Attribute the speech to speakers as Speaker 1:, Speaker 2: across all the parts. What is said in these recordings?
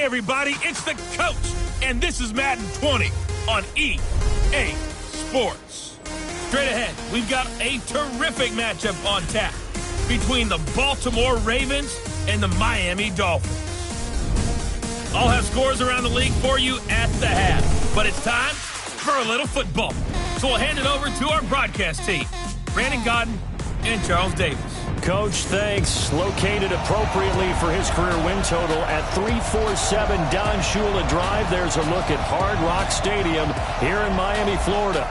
Speaker 1: everybody, it's the coach, and this is Madden 20 on EA Sports. Straight ahead, we've got a terrific matchup on tap between the Baltimore Ravens and the Miami Dolphins. I'll have scores around the league for you at the half, but it's time for a little football. So we'll hand it over to our broadcast team, Brandon Godden and Charles Davis.
Speaker 2: Coach, thanks. Located appropriately for his career win total at 347 Don Shula Drive. There's a look at Hard Rock Stadium here in Miami, Florida.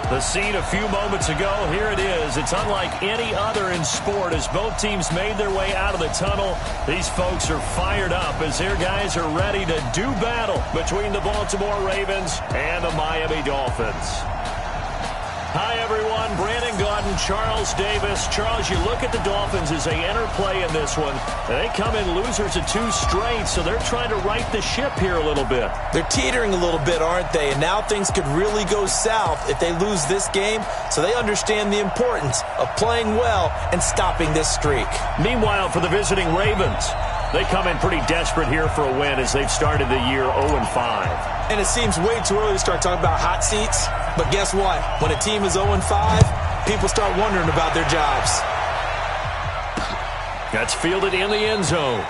Speaker 2: The scene a few moments ago, here it is. It's unlike any other in sport as both teams made their way out of the tunnel. These folks are fired up as their guys are ready to do battle between the Baltimore Ravens and the Miami Dolphins. Hi, everyone. Brandon Godden, Charles Davis. Charles, you look at the Dolphins as they enter play in this one. They come in losers of 2 straight, so they're trying to right the ship here a little bit.
Speaker 3: They're teetering a little bit, aren't they? And now things could really go south if they lose this game, so they understand the importance of playing well and stopping this streak.
Speaker 2: Meanwhile, for the visiting Ravens, they come in pretty desperate here for a win as they've started the year 0-5.
Speaker 3: And it seems way too early to start talking about hot seats. But guess what? When a team is 0-5, people start wondering about their jobs.
Speaker 2: That's fielded in the end zone.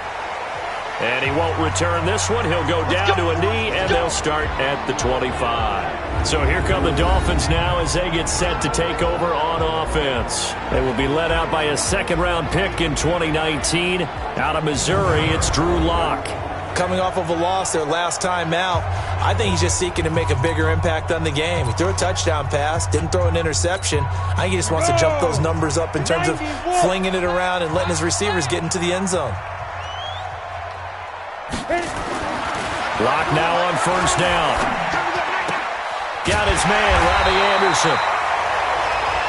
Speaker 2: And he won't return this one. He'll go down to a knee, and they'll start at the 25. So here come the Dolphins now as they get set to take over on offense. They will be led out by a second-round pick in 2019. Out of Missouri, it's Drew Lock.
Speaker 3: Coming off of a loss their last time out, I think he's just seeking to make a bigger impact on the game. He threw a touchdown pass, didn't throw an interception. I think he just wants to jump those numbers up in terms of flinging it around and letting his receivers get into the end zone.
Speaker 2: Lock now on first down. Got his man, Robbie Anderson.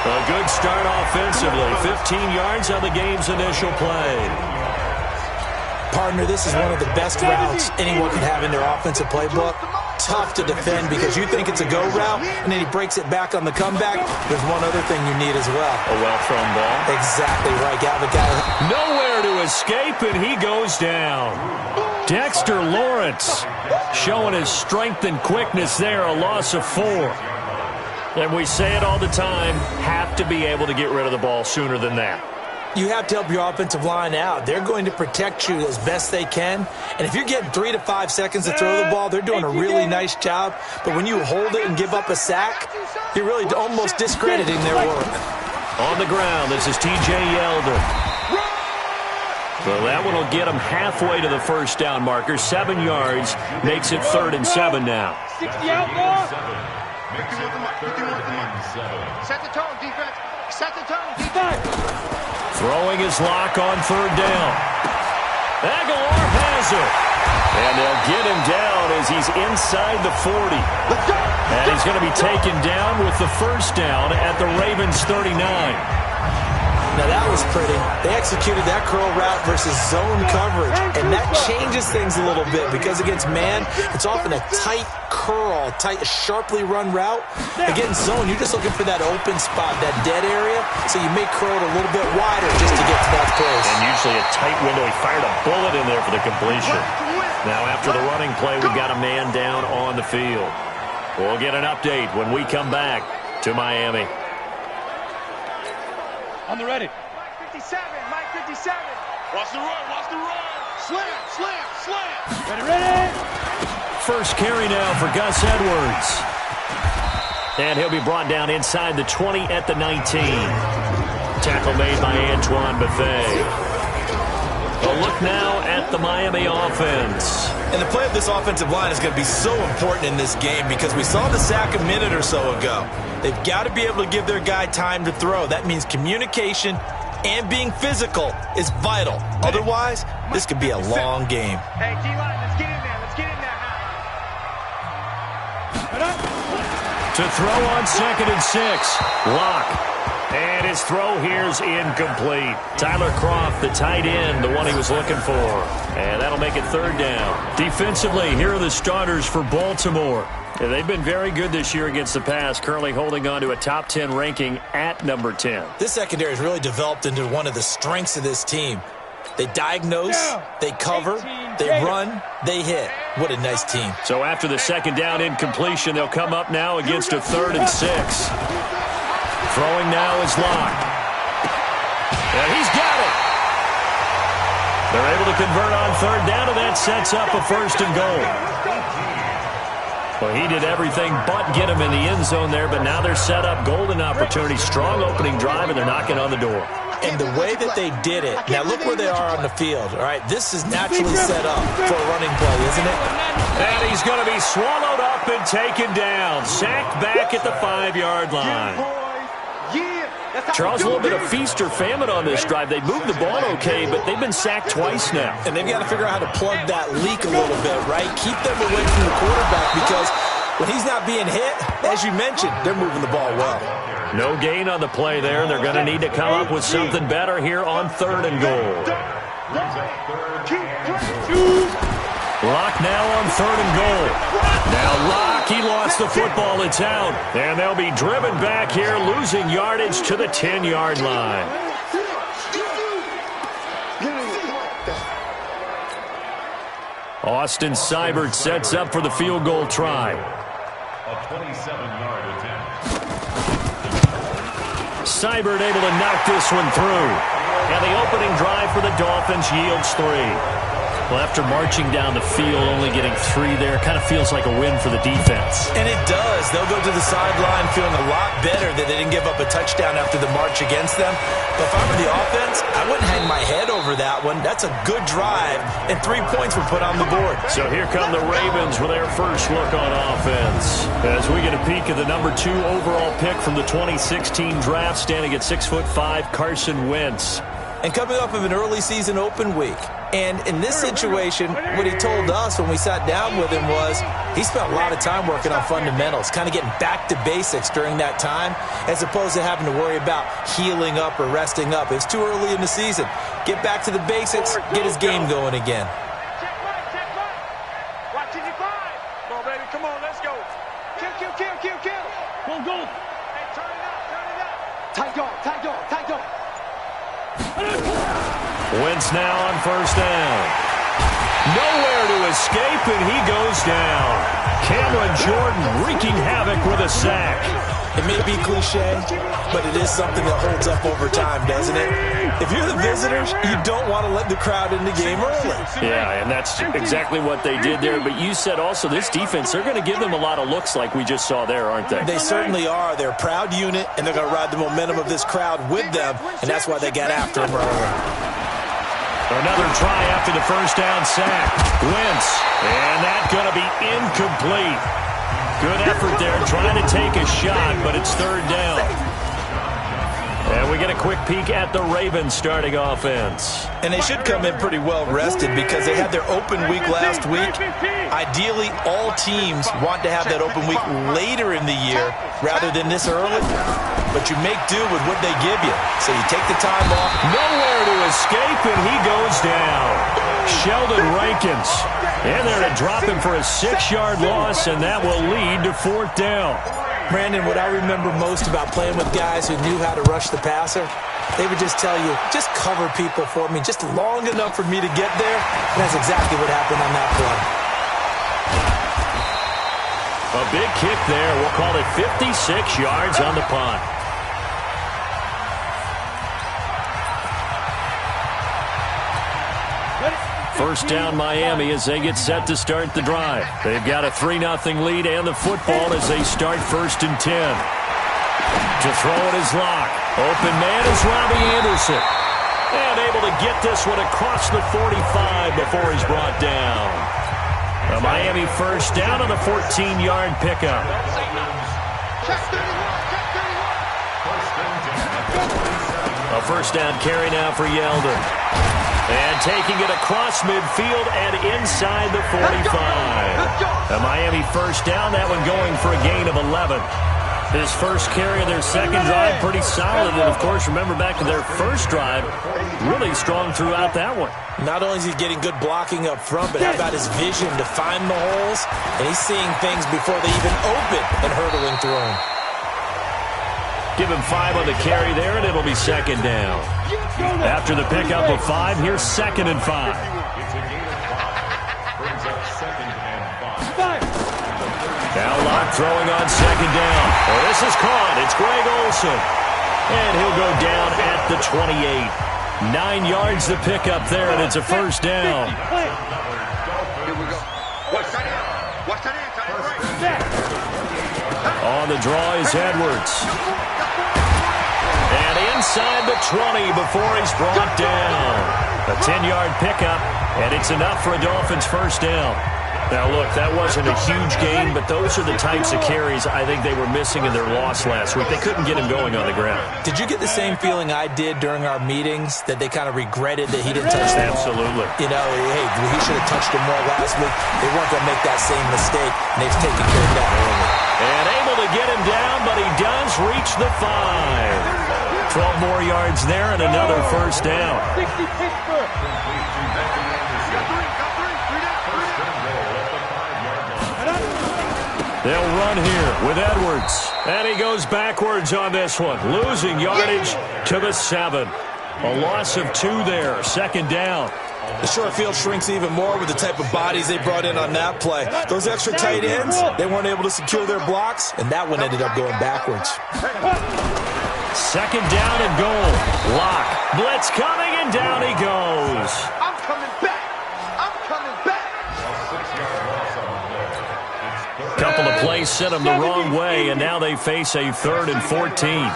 Speaker 2: A good start offensively. 15 yards on the game's initial play.
Speaker 3: Partner, this is one of the best routes anyone can have in their offensive playbook. Tough to defend because you think it's a go route, and then he breaks it back on the comeback. There's one other thing you need as well.
Speaker 2: A well-thrown ball.
Speaker 3: Exactly right. Got the guy.
Speaker 2: Nowhere to escape, and he goes down. Dexter Lawrence showing his strength and quickness there, a loss of 4. And we say it all the time, have to be able to get rid of the ball sooner than that.
Speaker 3: You have to help your offensive line out. They're going to protect you as best they can. And if you're getting 3 to 5 seconds to throw the ball, they're doing a really nice job. But when you hold it and give up a sack, you're really almost discrediting their work.
Speaker 2: On the ground, this is T.J. Yeldon. Well, that one will get him halfway to the first down marker. 7 yards makes it 3rd and 7 now.
Speaker 4: 60 out more. Set the tone, defense. Set the tone, defense.
Speaker 2: Throwing his Lock on 3rd down. Aguilar has it. And they'll get him down as he's inside the 40. And he's going to be taken down with the first down at the Ravens 39.
Speaker 3: Now that was pretty. They executed that curl route versus zone coverage, and that changes things a little bit because against man, it's often a tight curl, sharply run route. Against zone, you're just looking for that open spot, that dead area, so you may curl it a little bit wider just to get to that place.
Speaker 2: And usually a tight window. He fired a bullet in there for the completion. Now after the running play, we've got a man down on the field. We'll get an update when we come back to Miami.
Speaker 4: On the ready. Mike 57, Mike 57. Watch the run, watch the run. Slam, slam, slam. Ready.
Speaker 2: First carry now for Gus Edwards. And he'll be brought down inside the 20 at the 19. Tackle made by Antoine Bethea. A look now at the Miami offense.
Speaker 3: And the play of this offensive line is going to be so important in this game because we saw the sack a minute or so ago. They've got to be able to give their guy time to throw. That means communication and being physical is vital. Otherwise, this could be a long game.
Speaker 4: Hey, D-line, let's get in there. Let's get in there.
Speaker 2: To throw on 2nd and 6. Lock. And his throw here's incomplete. Tyler Kroft, the tight end, the one he was looking for. And that'll make it 3rd down. Defensively, here are the starters for Baltimore. Yeah, they've been very good this year against the pass, currently holding on to a top 10 ranking at number 10.
Speaker 3: This secondary has really developed into one of the strengths of this team. They diagnose, they cover, they run, they hit. What a nice team.
Speaker 2: So after the second down incompletion, they'll come up now against a 3rd and 6. Throwing now is Locke. And he's got it. They're able to convert on 3rd down, and that sets up a 1st and goal. Well, he did everything but get him in the end zone there, but now they're set up. Golden opportunity, strong opening drive, and they're knocking on the door.
Speaker 3: And the way that they did it, now look where they are on the field. All right, this is naturally set up for a running play, isn't it?
Speaker 2: And he's going to be swallowed up and taken down. Sacked back at the 5-yard line. Charles, a little bit of feast or famine on this drive. They moved the ball okay, but they've been sacked twice now.
Speaker 3: And they've got to figure out how to plug that leak a little bit, right? Keep them away from the quarterback because when he's not being hit, as you mentioned, they're moving the ball well.
Speaker 2: No gain on the play there. They're going to need to come up with something better here on 3rd and goal. Locke now on 3rd and goal. Now Locke, he lost the football. It's out. And they'll be driven back here, losing yardage to the 10-yard line. Austin Seibert sets up for the field goal try.
Speaker 5: A 27-yard attempt.
Speaker 2: Seibert able to knock this one through. And the opening drive for the Dolphins yields 3. Well, after marching down the field, only getting 3 there, kind of feels like a win for the defense.
Speaker 3: And it does. They'll go to the sideline feeling a lot better that they didn't give up a touchdown after the march against them. But if I were the offense, I wouldn't hang my head over that one. That's a good drive, and 3 points were put on the board.
Speaker 2: So here come the Ravens with their first look on offense. As we get a peek at the number 2 overall pick from the 2016 draft, standing at 6'5", Carson Wentz.
Speaker 3: And coming off of an early season open week. And in this situation, what he told us when we sat down with him was he spent a lot of time working on fundamentals, kind of getting back to basics during that time, as opposed to having to worry about healing up or resting up. It's too early in the season. Get back to the basics, get his game going again.
Speaker 4: Check right. Watching you five. Come on, baby. Come on, let's go. Kill. Go. Hey, turn it up. Tight dog.
Speaker 2: Wentz now on 1st down. Nowhere to escape, and he goes down. Cameron Jordan wreaking havoc with a sack.
Speaker 3: It may be cliche, but it is something that holds up over time, doesn't it? If you're the visitors, you don't want to let the crowd in the game early.
Speaker 2: Yeah, and that's exactly what they did there. But you said also this defense, they're going to give them a lot of looks like we just saw there, aren't they?
Speaker 3: They certainly are. They're a proud unit, and they're going to ride the momentum of this crowd with them, and that's why they got after him early.
Speaker 2: Another try after the 1st down sack. Wentz, and that's going to be incomplete. Good effort there, trying to take a shot, but it's 3rd down. And we get a quick peek at the Ravens starting offense.
Speaker 3: And they should come in pretty well rested because they had their open week last week. Ideally, all teams want to have that open week later in the year rather than this early. But you make do with what they give you. So you take the time off.
Speaker 2: Nowhere to escape, and he goes down. Sheldon Rankins in there to drop him for a 6-yard loss, and that will lead to 4th down.
Speaker 3: Brandon, what I remember most about playing with guys who knew how to rush the passer, they would just tell you, just cover people for me, just long enough for me to get there. And that's exactly what happened on that play.
Speaker 2: A big kick there. We'll call it 56 yards on the punt. First down Miami as they get set to start the drive. They've got a 3-0 lead and the football as they start 1st and 10. To throw it is Locke. Open man is Robbie Anderson. And able to get this one across the 45 before he's brought down. A Miami 1st down on the 14-yard pickup. A 1st down carry now for Yeldon. And taking it across midfield and inside the 45. A Miami 1st down, that one going for a gain of 11. His first carry of their second drive, pretty solid. And, of course, remember back to their first drive, really strong throughout that one.
Speaker 3: Not only is he getting good blocking up front, but how about his vision to find the holes? And he's seeing things before they even open and hurdling through them.
Speaker 2: Give him 5 on the carry there, and it'll be 2nd down. After the pickup of 5, here's 2nd and 5.
Speaker 5: Second and 5.
Speaker 2: Now Locke throwing on second down. Oh, this is caught. It's Greg Olsen. And he'll go down at the 28. 9 yards to pick up there, and it's a first down.
Speaker 4: Here we go. Watch that in. Watch that in.
Speaker 2: On the draw is Edwards. And inside the 20 before he's brought down. A 10-yard pickup, and it's enough for a Dolphins first down. Now, look, that wasn't a huge gain, but those are the types of carries I think they were missing in their loss last week. They couldn't get him going on the ground.
Speaker 3: Did you get the same feeling I did during our meetings, that they kind of regretted that he didn't touch them?
Speaker 2: Absolutely.
Speaker 3: You know, hey, he should have touched him more last week. They weren't going to make that same mistake, and they've taken care of that early.
Speaker 2: And able to get him down, but he does reach the 5. 12 more yards there and another first down.
Speaker 4: 60 Pittsburgh.
Speaker 2: They'll run here with Edwards. And he goes backwards on this one, losing yardage to the 7. A loss of 2 there, second down.
Speaker 3: The short field shrinks even more with the type of bodies they brought in on that play. Those extra tight ends, they weren't able to secure their blocks, and that one ended up going backwards.
Speaker 2: Second down and goal. Locke. Blitz coming, and down he goes.
Speaker 4: I'm coming back. I'm coming back.
Speaker 2: Couple of plays sent them the wrong way, and now they face a 3rd and 14.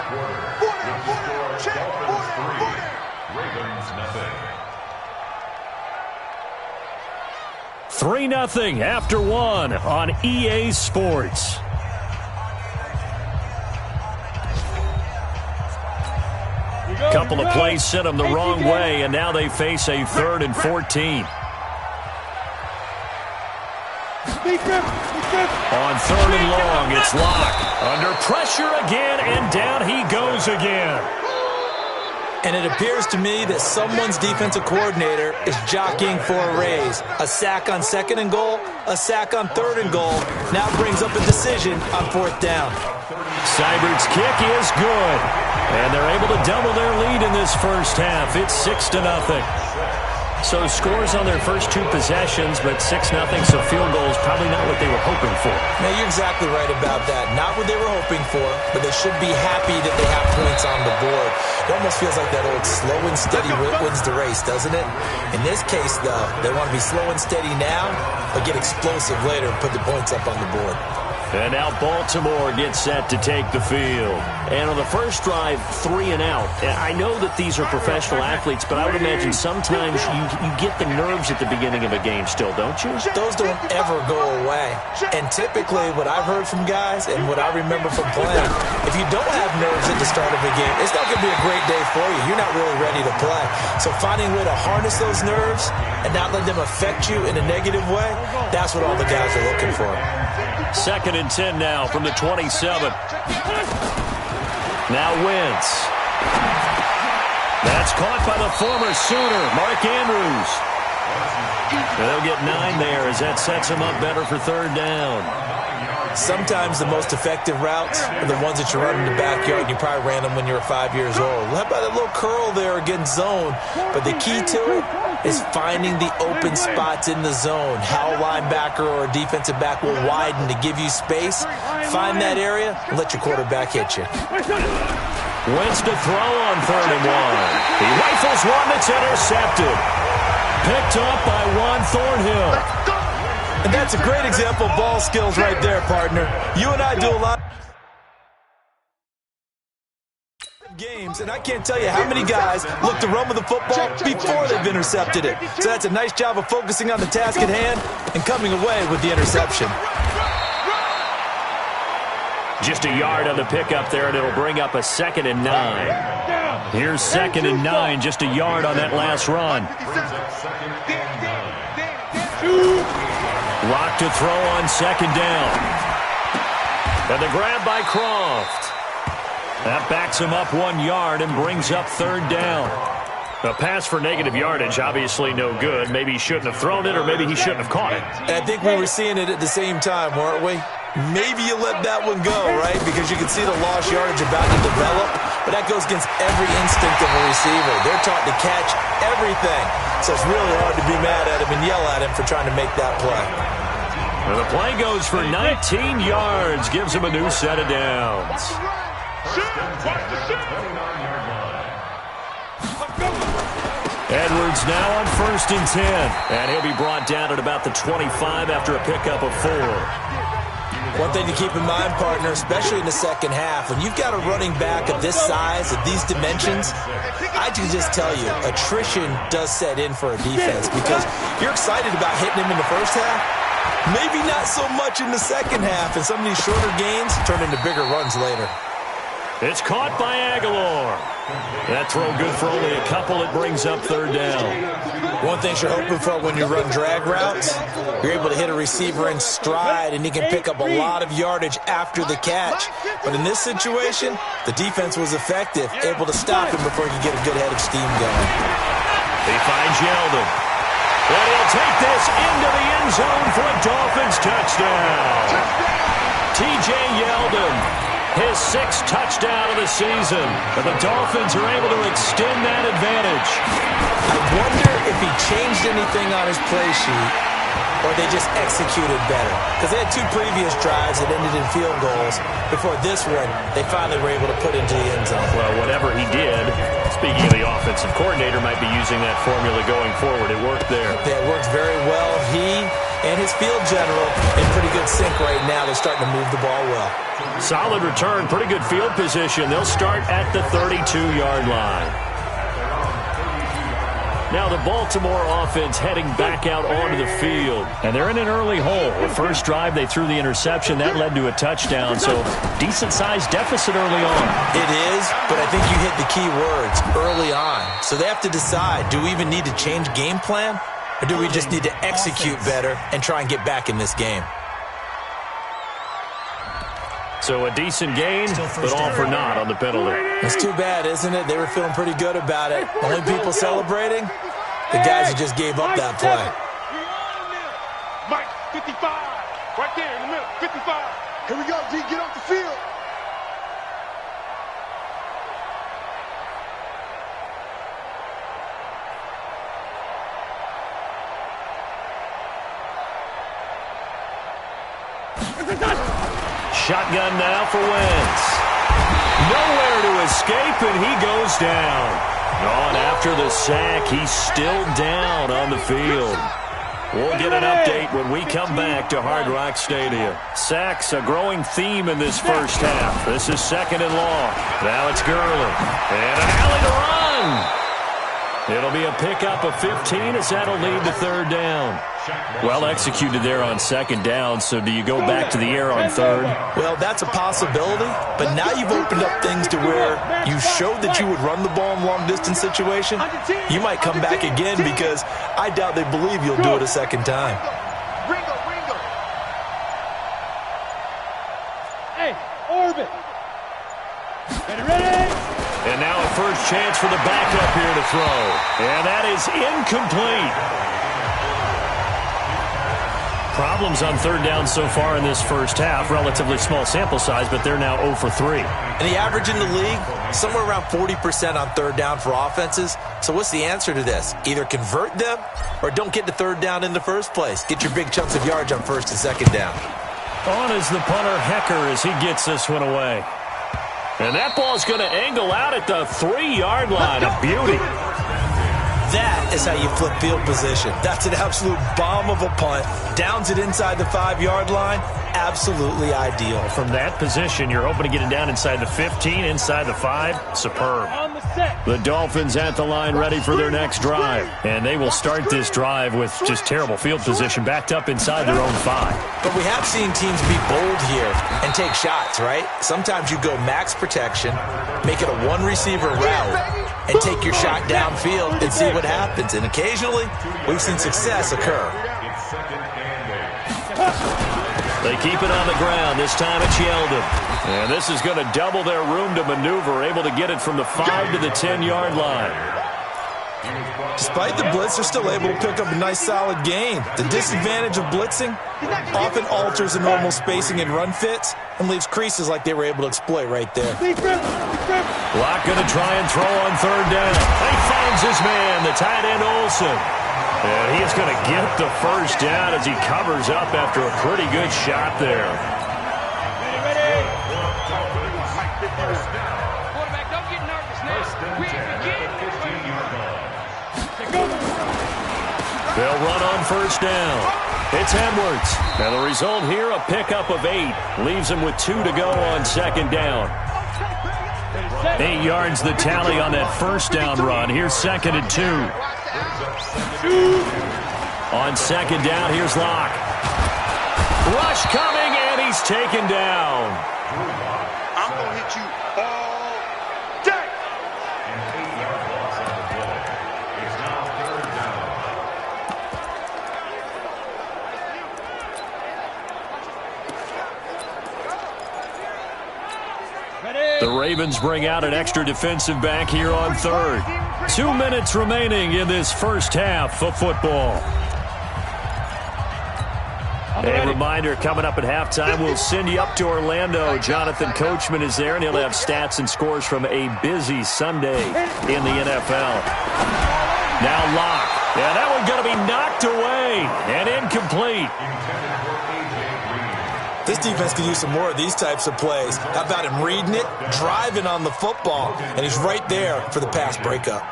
Speaker 2: 3-0 after 1 on EA Sports. Couple of plays sent them the wrong way, and now they face a 3rd and 14. On 3rd and long, it's Locke. Under pressure again, and down he goes again.
Speaker 3: And it appears to me that someone's defensive coordinator is jockeying for a raise. A sack on 2nd and goal, a sack on 3rd and goal. Now brings up a decision on 4th down.
Speaker 2: Seibert's kick is good. And they're able to double their lead in this first half. It's 6-0. So scores on their first 2 possessions, but 6-0, so field goals probably not what they were hoping for.
Speaker 3: Now, you're exactly right about that. Not what they were hoping for, but they should be happy that they have points on the board. It almost feels like that old slow and steady wins the race, doesn't it? In this case, though, they want to be slow and steady now, but get explosive later and put the points up on the board.
Speaker 2: And now Baltimore gets set to take the field. And on the first drive, 3 and out. I know that these are professional athletes, but I would imagine sometimes you get the nerves at the beginning of a game still, don't you?
Speaker 3: Those don't ever go away. And typically what I've heard from guys and what I remember from playing, if you don't have nerves at the start of a game, it's not going to be a great day for you. You're not really ready to play. So finding a way to harness those nerves and not let them affect you in a negative way, that's what all the guys are looking for.
Speaker 2: 2nd and 10 now from the 27. Now Wentz. That's caught by the former Sooner, Mark Andrews. And they'll get 9 there as that sets him up better for 3rd down.
Speaker 3: Sometimes the most effective routes are the ones that you run in the backyard, and you probably ran them when you were 5 years old. How about that little curl there against zone? But the key to it is finding the open spots in the zone. How a linebacker or a defensive back will widen to give you space. Find that area and let your quarterback hit you.
Speaker 2: Wentz to throw on 3rd and 1. He rifles one that's intercepted. Picked up by Juan Thornhill.
Speaker 3: And that's a great example of ball skills right there, partner. You and I do a lot of games, and I can't tell you how many guys look to run with the football before they've intercepted it. So that's a nice job of focusing on the task at hand and coming away with the interception.
Speaker 2: Just a yard on the pickup there, and it'll bring up a 2nd and 9. Here's 2nd and 9, just a yard on that last run. Locke to throw on 2nd down. And the grab by Croft. That backs him up 1 yard and brings up 3rd down. A pass for negative yardage, obviously no good. Maybe he shouldn't have thrown it, or maybe he shouldn't have caught it.
Speaker 3: And I think we were seeing it at the same time, weren't we? Maybe you let that one go, right? Because you can see the lost yardage about to develop, but that goes against every instinct of a receiver. They're taught to catch everything. So it's really hard to be mad at him and yell at him for trying to make that play.
Speaker 2: Well, the play goes for 19 yards, gives him a new set of downs. Edwards now on 1st and 10, and he'll be brought down at about the 25 after a pickup of 4.
Speaker 3: One thing to keep in mind, partner, especially in the second half, when you've got a running back of this size, of these dimensions, I can just tell you, attrition does set in for a defense because you're excited about hitting him in the first half, maybe not so much in the second half, and some of these shorter gains turn into bigger runs later.
Speaker 2: It's caught by Aguilar. That throw good for only a couple. It brings up 3rd down.
Speaker 3: One thing you're hoping for when you run drag routes, you're able to hit a receiver in stride, and he can pick up a lot of yardage after the catch. But in this situation, the defense was effective, able to stop him before he could get a good head of steam going.
Speaker 2: He finds Yeldon. And he'll take this into the end zone for a Dolphins touchdown. T.J. Yeldon. His 6th touchdown of the season. And the Dolphins are able to extend that advantage.
Speaker 3: I wonder if he changed anything on his play sheet or they just executed better. Because they had 2 previous drives that ended in field goals. Before this one, they finally were able to put into the end zone.
Speaker 2: Well, whatever he did, speaking of the offensive coordinator, might be using that formula going forward. It worked there.
Speaker 3: Yeah, it worked very well. He and his field general in pretty good sync right now. They're starting to move the ball well.
Speaker 2: Solid return, pretty good field position. They'll start at the 32-yard line. Now the Baltimore offense heading back out onto the field. And they're in an early hole. The first drive, they threw the interception. That led to a touchdown, so decent-sized deficit early on.
Speaker 3: It is, but I think you hit the key words, early on. So they have to decide, do we even need to change game plan? Or do we just need to execute better and try and get back in this game?
Speaker 2: So a decent gain, but all for naught on the penalty.
Speaker 3: It's too bad, isn't it? They were feeling pretty good about it. Only people celebrating, the guys who just gave up that play.
Speaker 4: Mike, 55. Right there in the middle, 55. Here we go, D. Get off the field.
Speaker 2: Shotgun now for Wentz. Nowhere to escape, and he goes down. On after the sack, he's still down on the field. We'll get an update when we come back to Hard Rock Stadium. Sacks, a growing theme in this first half. This is 2nd and long. Now it's Gurley. And an alley to run. It'll be a pickup of 15 as that'll lead to 3rd down. Well executed there on 2nd down, so do you go back to the air on 3rd?
Speaker 3: Well, that's a possibility, but now you've opened up things to where you showed that you would run the ball in long-distance situation. You might come back again because I doubt they believe you'll do it a second time.
Speaker 4: Hey, orbit. Ready?
Speaker 2: And now a first chance for the backup here to throw. And that is incomplete. Problems on 3rd down so far in this first half. Relatively small sample size, but they're now 0 for 3.
Speaker 3: And the average in the league, somewhere around 40% on 3rd down for offenses. So what's the answer to this? Either convert them or don't get to 3rd down in the first place. Get your big chunks of yards on 1st and 2nd down.
Speaker 2: On is the punter, Hecker, as he gets this one away. And that ball's going to angle out at the 3-yard line. A beauty.
Speaker 3: That is how you flip field position. That's an absolute bomb of a punt. Downs it inside the 5-yard line. Absolutely ideal.
Speaker 2: From that position, you're hoping to get it down inside the 15, inside the 5. Superb. The Dolphins at the line ready for their next drive. And they will start this drive with just terrible field position backed up inside their own 5.
Speaker 3: But we have seen teams be bold here and take shots, right? Sometimes you go max protection, make it a one-receiver route, and take your shot downfield and see what happens. And occasionally, we've seen success occur.
Speaker 2: They keep it on the ground. This time it's Yeldon. And this is going to double their room to maneuver, able to get it from the 5 to the 10-yard line.
Speaker 3: Despite the blitz, they're still able to pick up a nice, solid gain. The disadvantage of blitzing often alters the normal spacing and run fits and leaves creases like they were able to exploit right there.
Speaker 2: Locke going to try and throw on third down. He finds his man, the tight end Olsen. And he's going to get the first down as he covers up after a pretty good shot there.
Speaker 4: Quarterback, don't get nervous now. We ain't beginning.
Speaker 2: They'll run on first down. It's Edwards. Now the result here, a pickup of 8. Leaves him with 2 to go on second down. 8 yards the tally on that first down run. Here's 2nd and 2. On second down, here's Locke. Rush coming, and he's taken down.
Speaker 4: I'm going to hit you all day.
Speaker 5: An 8-yard loss on the play. It's now third down.
Speaker 2: The Ravens bring out an extra defensive back here on third. 2 minutes remaining in this first half of football. A reminder, coming up at halftime, we'll send you up to Orlando. Jonathan Coachman is there, and he'll have stats and scores from a busy Sunday in the NFL. Now Locke. Yeah, that one going to be knocked away and incomplete.
Speaker 3: This defense could use some more of these types of plays. How about him reading it, driving on the football, and he's right there for the pass breakup.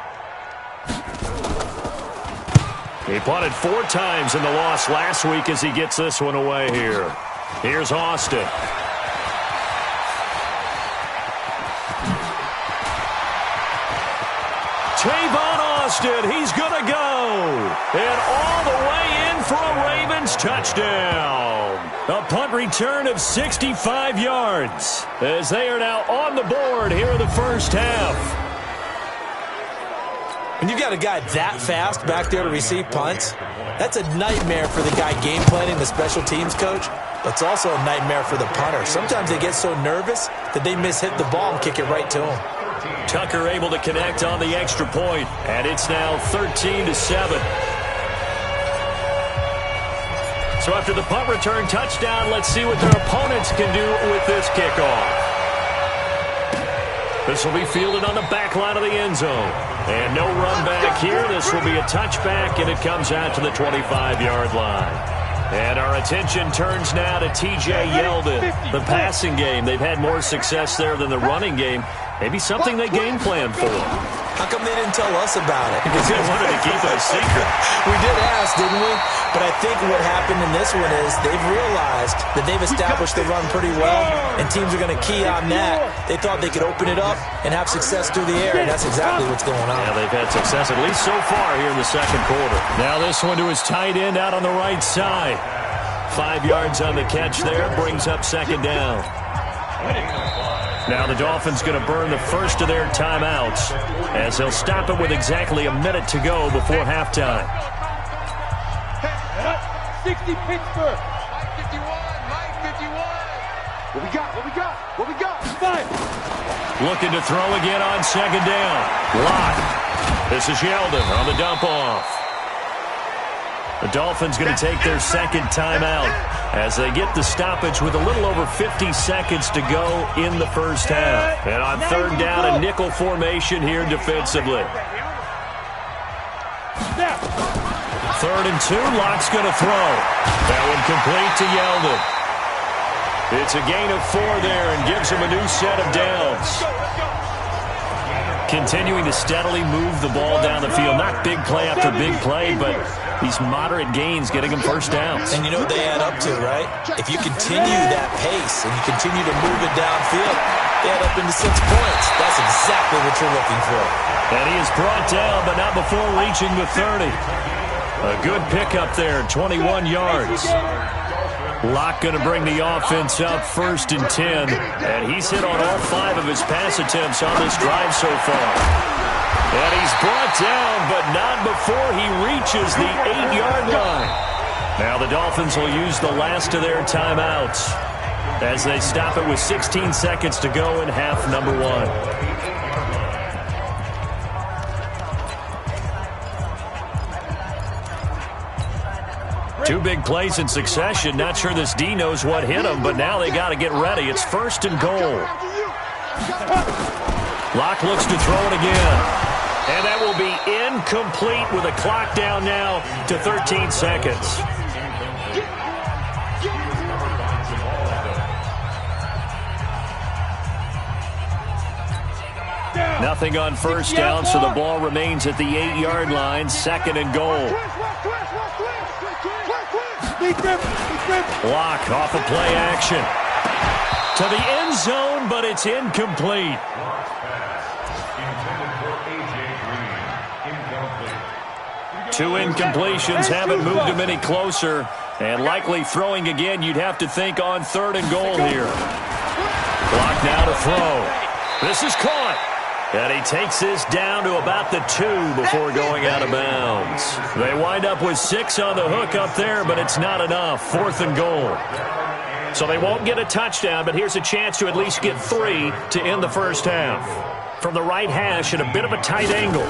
Speaker 2: He punted 4 times in the loss last week as he gets this one away here. Here's Austin. Tavon Austin, he's going to go. And all the way in for a Ravens touchdown. A punt return of 65 yards as they are now on the board here in the first half.
Speaker 3: When you got a guy that fast back there to receive punts, that's a nightmare for the guy game planning, the special teams coach. But it's also a nightmare for the punter. Sometimes they get so nervous that they mishit the ball and kick it right to him.
Speaker 2: Tucker able to connect on the extra point, and it's now 13-7. So after the punt return touchdown, let's see what their opponents can do with this kickoff. This will be fielded on the back line of the end zone. And no run back here. This will be a touchback, and it comes out to the 25-yard line. And our attention turns now to T.J. Yeldon. The passing game, they've had more success there than the running game. Maybe something they game plan for.
Speaker 3: How come they didn't tell us about it?
Speaker 2: Because they wanted to keep it a secret.
Speaker 3: We did ask, didn't we? But I think what happened in this one is they've realized that they've established the run pretty well, and teams are going to key on that. They thought they could open it up and have success through the air, and that's exactly what's going on.
Speaker 2: Yeah, they've had success at least so far here in the second quarter. Now this one to his tight end out on the right side. 5 yards on the catch there, brings up second down. Now the Dolphins going to burn the first of their timeouts as they'll stop it with exactly a minute to go before halftime.
Speaker 4: 60 Pittsburgh. Mike 51. Mike 51. What we got? What we got? What we got? Five.
Speaker 2: Looking to throw again on second down. Locke. This is Yeldon on the dump off. The Dolphins going to take their second timeout as they get the stoppage with a little over 50 seconds to go in the first half. And on third down, a nickel formation here defensively. 3rd and 2, Locke's going to throw. That one complete to Yeldon. It's a gain of 4 there and gives him a new set of downs. Continuing to steadily move the ball down the field. Not big play after big play, but these moderate gains getting him first downs.
Speaker 3: And you know what they add up to, right? If you continue that pace and you continue to move it downfield, they add up into 6 points. That's exactly what you're looking for.
Speaker 2: And he is brought down, but not before reaching the 30. A good pickup there, 21 yards. Locke going to bring the offense up 1st and 10. And he's hit on all 5 of his pass attempts on this drive so far. And he's brought down, but not before he reaches the 8-yard line. Now the Dolphins will use the last of their timeouts as they stop it with 16 seconds to go in half number 1. Two big plays in succession. Not sure this D knows what hit him, but now they got to get ready. It's 1st and goal. Locke looks to throw it again. And that will be incomplete with a clock down now to 13 seconds. Nothing on first down, so the ball remains at the 8-yard line. 2nd and goal. Locke off of play action. To the end zone, but it's incomplete. Two incompletions haven't moved him any closer. And likely throwing again, you'd have to think on 3rd and goal here. Clock now to throw. This is caught. And he takes this down to about the 2 before going out of bounds. They wind up with 6 on the hook up there, but it's not enough. 4th and goal. So they won't get a touchdown, but here's a chance to at least get 3 to end the first half. From the right hash at a bit of a tight angle.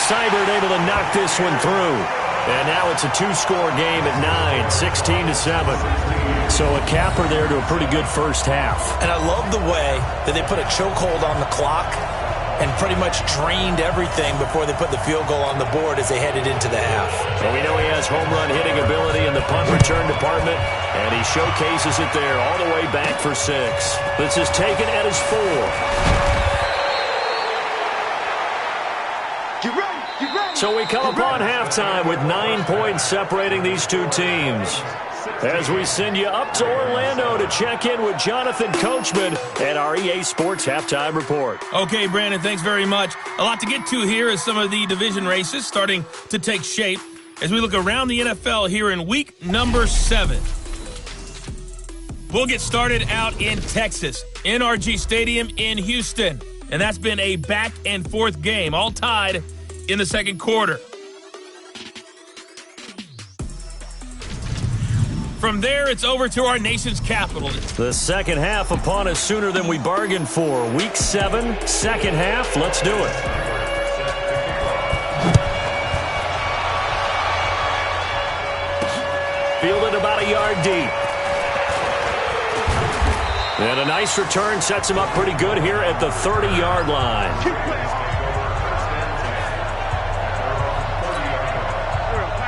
Speaker 2: Seibert able to knock this one through. And now it's a 2-score game at 9, 16-7. So a capper there to a pretty good first half.
Speaker 3: And I love the way that they put a chokehold on the clock and pretty much drained everything before they put the field goal on the board as they headed into the half.
Speaker 2: So we know he has home run hitting ability in the punt return department, and he showcases it there all the way back for 6. This is taken at his 4. So we come upon halftime with 9 points separating these two teams. As we send you up to Orlando to check in with Jonathan Coachman and our EA Sports Halftime Report.
Speaker 1: Okay, Brandon, thanks very much. A lot to get to here as some of the division races starting to take shape as we look around the NFL here in week number 7. We'll get started out in Texas, NRG Stadium in Houston. And that's been a back-and-forth game, all tied in the second quarter. From there, it's over to our nation's capital.
Speaker 2: The second half upon us sooner than we bargained for. Week 7, second half. Let's do it. Fielded about a yard deep. And a nice return sets him up pretty good here at the 30-yard line.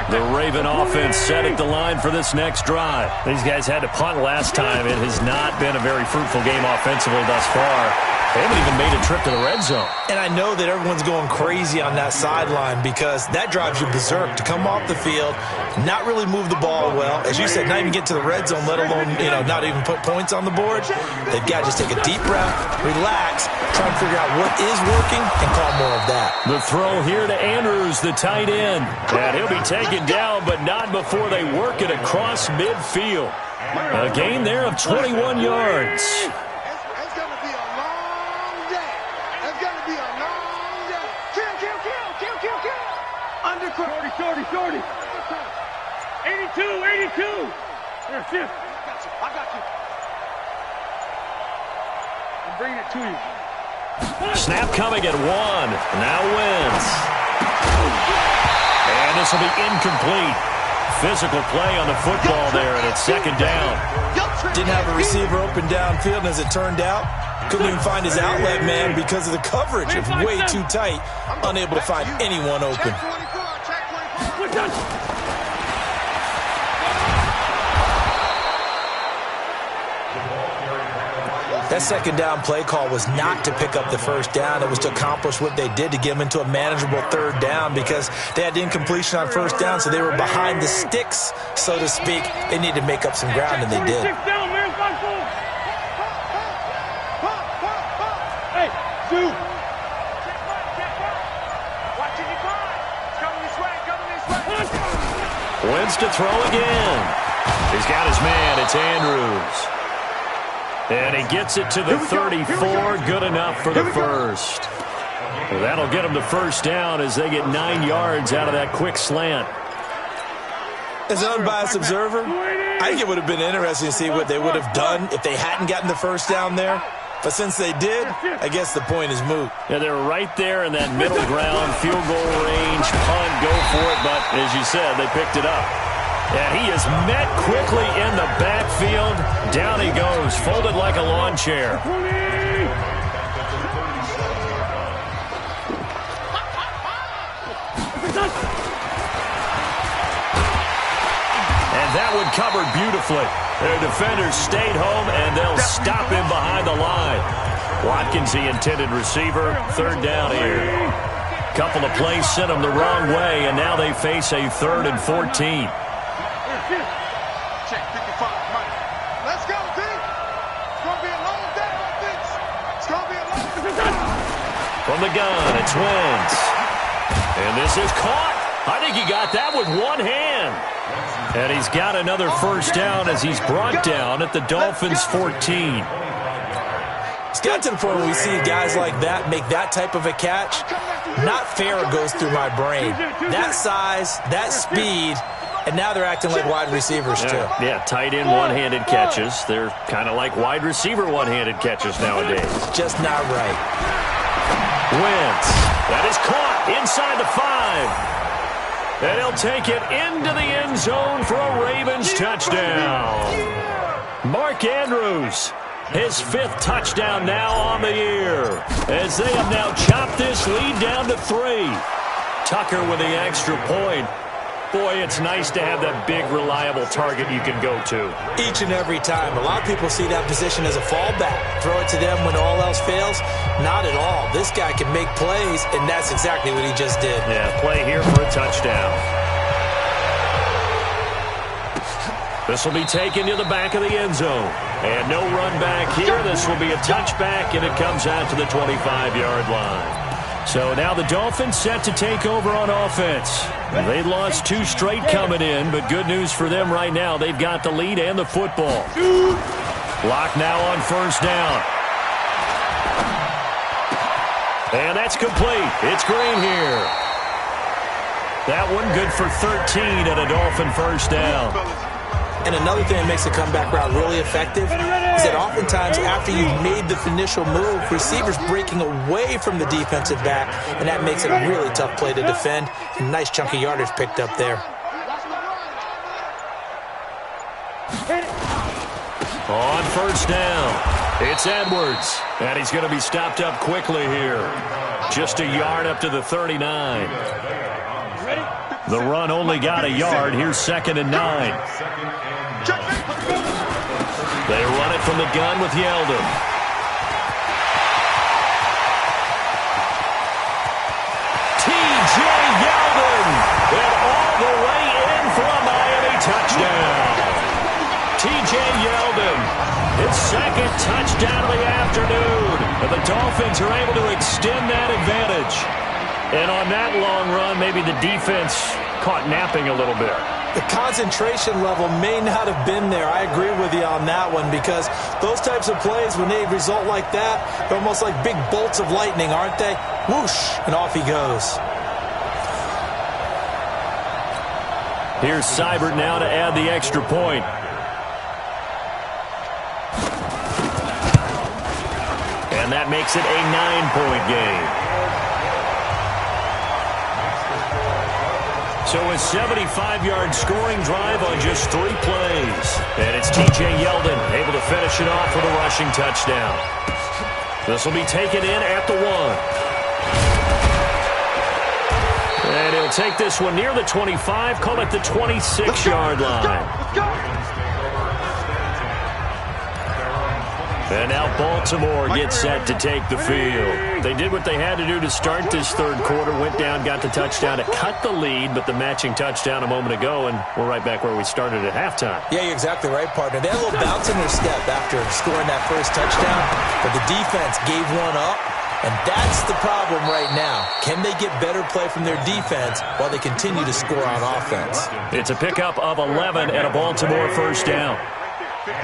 Speaker 2: The Raven offense set at the line for this next drive. These guys had to punt last time. It has not been a very fruitful game offensively thus far. They haven't even made a trip to the red zone.
Speaker 3: And I know that everyone's going crazy on that sideline because that drives you berserk to come off the field, not really move the ball well. As you said, not even get to the red zone, let alone, not even put points on the board. They've got to just take a deep breath, relax, try and figure out what is working, and call more of that.
Speaker 2: The throw here to Andrews, the tight end. And he'll be taken down, but not before they work it across midfield. A gain there of 21 yards.
Speaker 4: Shorty. 82. Here, shift. I got you. I'm bringing it to you.
Speaker 2: Snap coming at 1. Now Wentz. And this will be incomplete. Physical play on the football there, and it's second down.
Speaker 3: Didn't have a receiver open downfield, and as it turned out, couldn't even find his outlet man because of the coverage. It's way too tight, unable to find anyone open. That second down play call was not to pick up the first down. It was to accomplish what they did to get them into a manageable third down because they had incompletion on first down, so they were behind the sticks, so to speak. They needed to make up some ground, and they did.
Speaker 4: Hey, Sue.
Speaker 2: Wentz to throw again. He's got his man. It's Andrews. And he gets it to the 34. Good enough for the first. Well, that'll get him to first down as they get 9 yards out of that quick slant.
Speaker 3: As an unbiased observer, I think it would have been interesting to see what they would have done if they hadn't gotten the first down there. But since they did, I guess the point is moot.
Speaker 2: Yeah, they're right there in that middle ground, field goal range, punt, go for it. But as you said, they picked it up. And he is met quickly in the backfield. Down he goes, folded like a lawn chair. And that one covered beautifully. Their defenders stayed home, and they'll stop him behind the line. Watkins, the intended receiver, third down here. Couple of plays sent them the wrong way, and now they face a 3rd and 14.
Speaker 4: Check 55. Let's go, D. It's going to be a long day, offense. It's going to be a long day.
Speaker 2: From the gun, it's Wentz. And this is caught. I think he got that with one hand. And he's got another first down as he's brought down at the Dolphins' 14.
Speaker 3: It's got to the point where we see guys like that make that type of a catch. Not fair goes through my brain. That size, that speed, and now they're acting like wide receivers too.
Speaker 2: Yeah, tight end one-handed catches. They're kind of like wide receiver one-handed catches nowadays.
Speaker 3: Just not right.
Speaker 2: Wentz. That is caught inside the 5. And he'll take it into the end zone for a Ravens touchdown. Mark Andrews, his 5th touchdown now on the year, as they have now chopped this lead down to 3. Tucker with the extra point. Boy, it's nice to have that big, reliable target you can go to.
Speaker 3: Each and every time. A lot of people see that position as a fallback. Throw it to them when all else fails. Not at all. This guy can make plays, and that's exactly what he just did.
Speaker 2: Yeah, play here for a touchdown. This will be taken to the back of the end zone. And no run back here. This will be a touchback, and it comes out to the 25-yard line. So now the Dolphins set to take over on offense. They lost 2 straight coming in, but good news for them right now. They've got the lead and the football. Lock now on first down. And that's complete. It's Green here. That one good for 13 at a Dolphin first down.
Speaker 3: And another thing that makes the comeback route really effective is that oftentimes after you've made the initial move, receivers breaking away from the defensive back, and that makes it a really tough play to defend. A nice chunk of yardage picked up there.
Speaker 2: On first down, it's Edwards. And he's going to be stopped up quickly here. Just a yard up to the 39. The run only got a yard. Here's 2nd and 9. They run it from the gun with Yeldon. T.J. Yeldon. And all the way in for a Miami touchdown. T.J. Yeldon, his 2nd touchdown of the afternoon. And the Dolphins are able to extend that advantage. And on that long run, maybe the defense caught napping a little bit.
Speaker 3: The concentration level may not have been there. I agree with you on that one, because those types of plays, when they result like that, they're almost like big bolts of lightning, aren't they? Whoosh, and off he goes.
Speaker 2: Here's Seibert now to add the extra point. And that makes it a 9-point game. So a 75-yard scoring drive on just 3 plays. And it's T.J. Yeldon able to finish it off with a rushing touchdown. This will be taken in at the 1. And he'll take this one near the 25, call it the 26-yard line. And now Baltimore gets set to take the field. They did what they had to do to start this 3rd quarter, went down, got the touchdown to cut the lead, but the matching touchdown a moment ago, and we're right back where we started at halftime.
Speaker 3: Yeah, you're exactly right, partner. They had a little bounce in their step after scoring that first touchdown, but the defense gave one up, and that's the problem right now. Can they get better play from their defense while they continue to score on offense?
Speaker 2: It's a pickup of 11 and a Baltimore first down.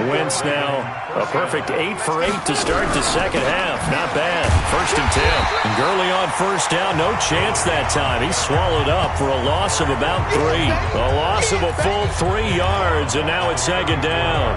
Speaker 2: Wentz now a perfect 8 for 8 to start the second half. Not bad. 1st and 10. And Gurley on first down. No chance that time. He's swallowed up for a loss of about 3. A loss of a full 3 yards, and now it's 2nd down.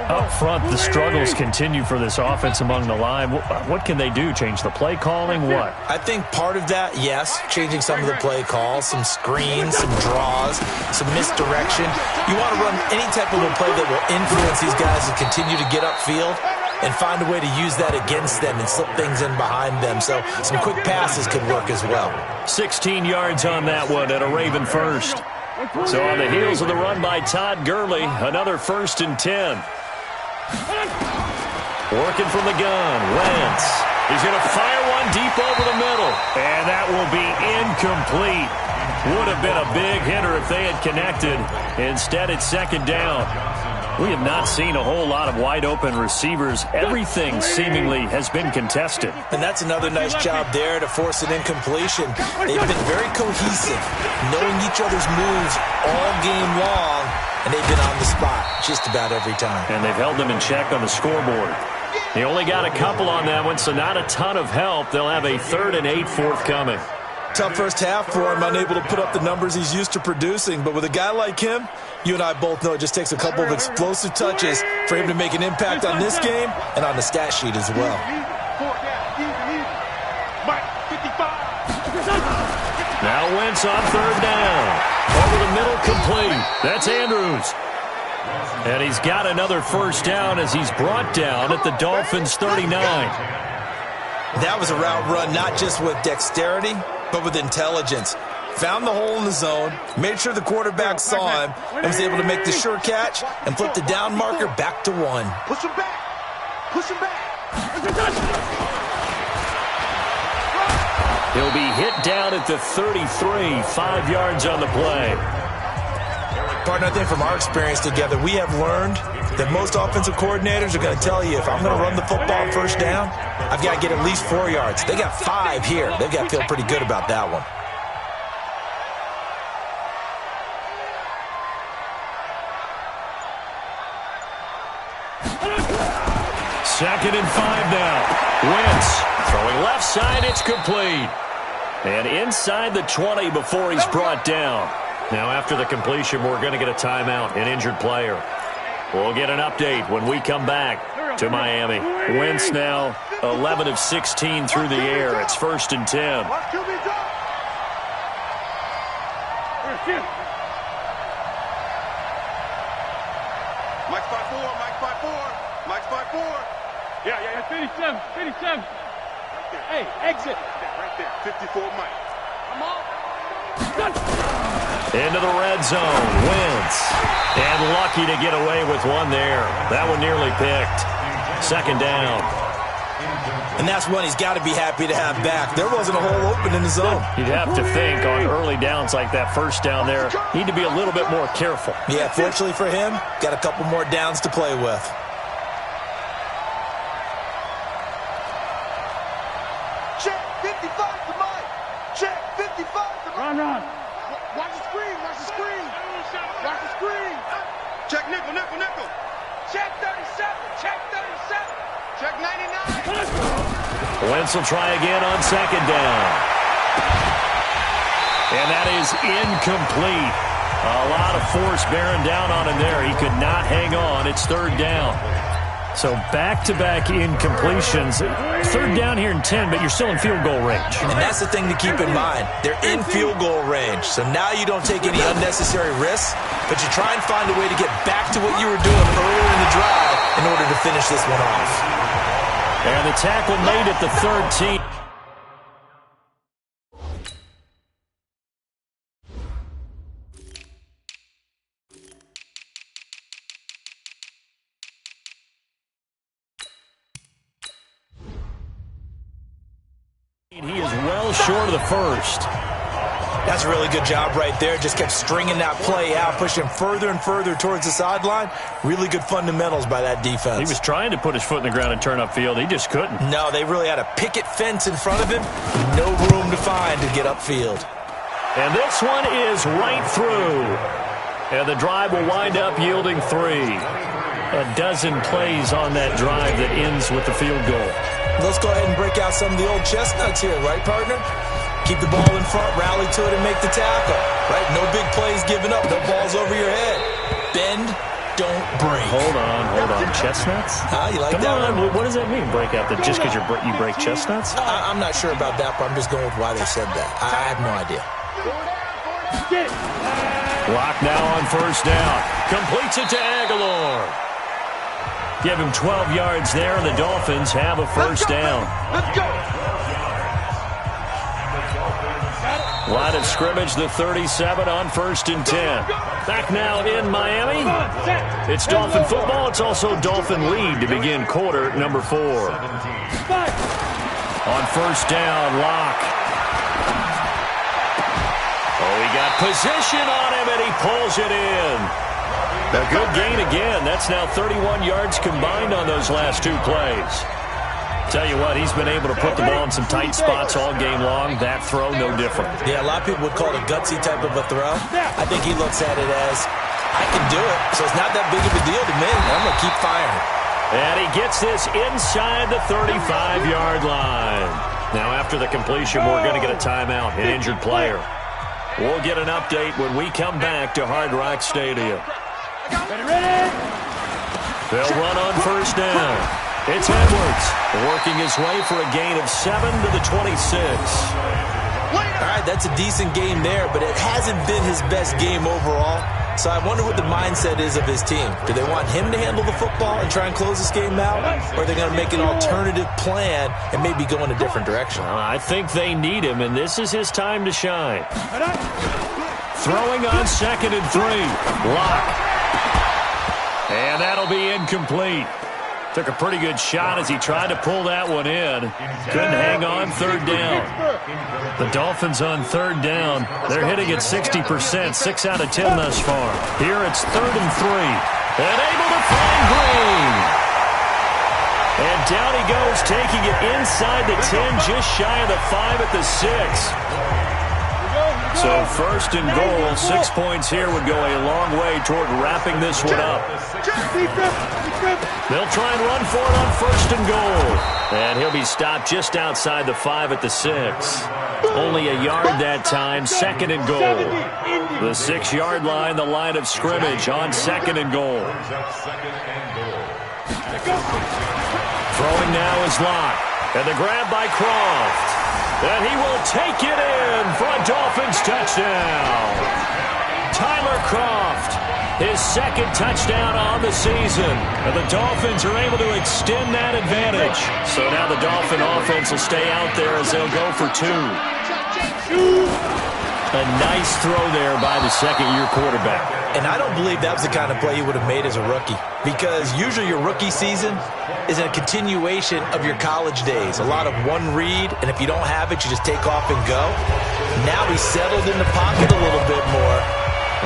Speaker 2: Up front, the struggles continue for this offense among the line. What can they do? Change the play calling? What?
Speaker 3: I think part of that, yes, changing some of the play calls, some screens, some draws, some misdirection. You want to run any type of a play that will influence these guys to continue to get upfield and find a way to use that against them and slip things in behind them. So some quick passes could work as well.
Speaker 2: 16 yards on that one and a Raven first. So on the heels of the run by Todd Gurley, another 1st and 10. Working from the gun, Wentz. He's going to fire one deep over the middle. And that will be incomplete. Would have been a big hitter if they had connected. Instead, it's 2nd down. We have not seen a whole lot of wide-open receivers. Everything seemingly has been contested.
Speaker 3: And that's another nice job there to force an incompletion. They've been very cohesive, knowing each other's moves all game long, and they've been on the spot just about every time.
Speaker 2: And they've held them in check on the scoreboard. They only got a couple on that one, so not a ton of help. They'll have a 3rd and 8 forthcoming.
Speaker 3: Tough first half for him, unable to put up the numbers he's used to producing. But with a guy like him, you and I both know it just takes a couple of explosive touches for him to make an impact on this game and on the stat sheet as well.
Speaker 2: Now Wentz on 3rd down. Over the middle, complete. That's Andrews. And he's got another 1st down as he's brought down at the Dolphins' 39.
Speaker 3: That was a route run not just with dexterity, but with intelligence. Found the hole in the zone, made sure the quarterback saw him, and was able to make the sure catch and flip the down marker back to 1.
Speaker 4: Push him back. Push him back.
Speaker 2: He'll be hit down at the 33, 5 yards on the play.
Speaker 3: Partner, I think from our experience together, we have learned that most offensive coordinators are going to tell you, if I'm going to run the football on 1st down, I've got to get at least 4 yards. They got 5 here. They've got to feel pretty good about that one.
Speaker 2: Second and 5 now. Wentz throwing left side. It's complete. And inside the 20 before he's brought down. Now after the completion, we're going to get a timeout, an injured player. We'll get an update when we come back to Miami. Wentz now 11 of 16 through the air. It's 1st and 10.
Speaker 4: Mike's 5-4, Mike's 5-4, Mike's 5-4. Yeah, 57, 57. Hey, exit. Right there, 54 Mike. Come on.
Speaker 2: Into the red zone, Wentz. And lucky to get away with one there. That one nearly picked. 2nd down.
Speaker 3: And that's one he's got to be happy to have back. There wasn't a hole open in the zone.
Speaker 2: You'd have to think on early downs like that 1st down there, need to be a little bit more careful.
Speaker 3: Yeah, fortunately for him, got a couple more downs to play with.
Speaker 4: Check 55 to Mike. Check 55 to Mike. Run. Watch the screen, watch the screen. Watch the screen. Check nickel. Check 37, check 37. Check 99.
Speaker 2: Wentz will try again on 2nd down. And that is incomplete. A lot of force bearing down on him there. He could not hang on. It's 3rd down. So back-to-back incompletions. 3rd down here in 10, but you're still in field goal range.
Speaker 3: And that's the thing to keep in mind. They're in field goal range. So now you don't take any unnecessary risks, but you try and find a way to get back to what you were doing earlier in the drive in order to finish this one off.
Speaker 2: And the tackle made at the 13. He is well short of the 1st.
Speaker 3: That's a really good job right there. Just kept stringing that play out, pushing further and further towards the sideline. Really good fundamentals by that defense.
Speaker 2: He was trying to put his foot in the ground and turn upfield. He just couldn't.
Speaker 3: No, they really had a picket fence in front of him. No room to find to get upfield.
Speaker 2: And this one is right through. And the drive will wind up yielding 3. A dozen plays on that drive that ends with the field goal.
Speaker 3: Let's go ahead and break out some of the old chestnuts here, right, partner? Keep the ball in front, rally to it, and make the tackle. Right? No big plays given up, no balls over your head. Bend, don't break.
Speaker 2: Hold on. Chestnuts?
Speaker 3: You like
Speaker 2: Come
Speaker 3: that
Speaker 2: on.
Speaker 3: one?
Speaker 2: What does that mean, break out? Just because you break chestnuts?
Speaker 3: I'm not sure about that, but I'm just going with why they said that. I have no idea.
Speaker 2: Block now on first down. Completes it to Aguilar. Give him 12 yards there, and the Dolphins have a first down.
Speaker 4: Let's go.
Speaker 2: Line of scrimmage, the 37 on 1st and 10. Back now in Miami. It's Dolphin football. It's also Dolphin lead to begin quarter number 4. On first down, Locke. Oh, he got position on him, and he pulls it in. A good gain again. That's now 31 yards combined on those last 2 plays. Tell you what, he's been able to put the ball in some tight spots all game long. That throw, no different.
Speaker 3: Yeah, a lot of people would call it a gutsy type of a throw. I think he looks at it as, I can do it, so it's not that big of a deal to me. I'm going to keep firing.
Speaker 2: And he gets this inside the 35-yard line. Now, after the completion, we're going to get a timeout, an injured player. We'll get an update when we come back to Hard Rock Stadium. They'll run on first down. It's Edwards working his way for a gain of 7 to the 26.
Speaker 3: All right, that's a decent game there, but it hasn't been his best game overall. So I wonder what the mindset is of his team. Do they want him to handle the football and try and close this game out? Or are they going to make an alternative plan and maybe go in a different direction?
Speaker 2: I think they need him, and this is his time to shine. Throwing on 2nd and 3. Locke. And that'll be incomplete. Took a pretty good shot as he tried to pull that one in. Couldn't hang on 3rd down. The Dolphins on 3rd down. They're hitting at 60%, 6 out of 10 thus far. Here it's 3rd and 3. And able to find Green. And down he goes, taking it inside the 10, just shy of the 5 at the 6. So 1st and goal, 6 points here would go a long way toward wrapping this one up. They'll try and run for it on 1st and goal. And he'll be stopped just outside the 5 at the 6. Only a yard that time, 2nd and goal. The 6-yard line, the line of scrimmage on 2nd and goal. Throwing now is Locke. And the grab by Croft. And he will take it in for a Dolphins touchdown. Tyler Croft, his 2nd touchdown on the season. And the Dolphins are able to extend that advantage. So now the Dolphin offense will stay out there as they'll go for 2. A nice throw there by the 2nd-year quarterback.
Speaker 3: And I don't believe that was the kind of play he would have made as a rookie. Because usually your rookie season is a continuation of your college days. A lot of one read, and if you don't have it, you just take off and go. Now he's settled in the pocket a little bit more,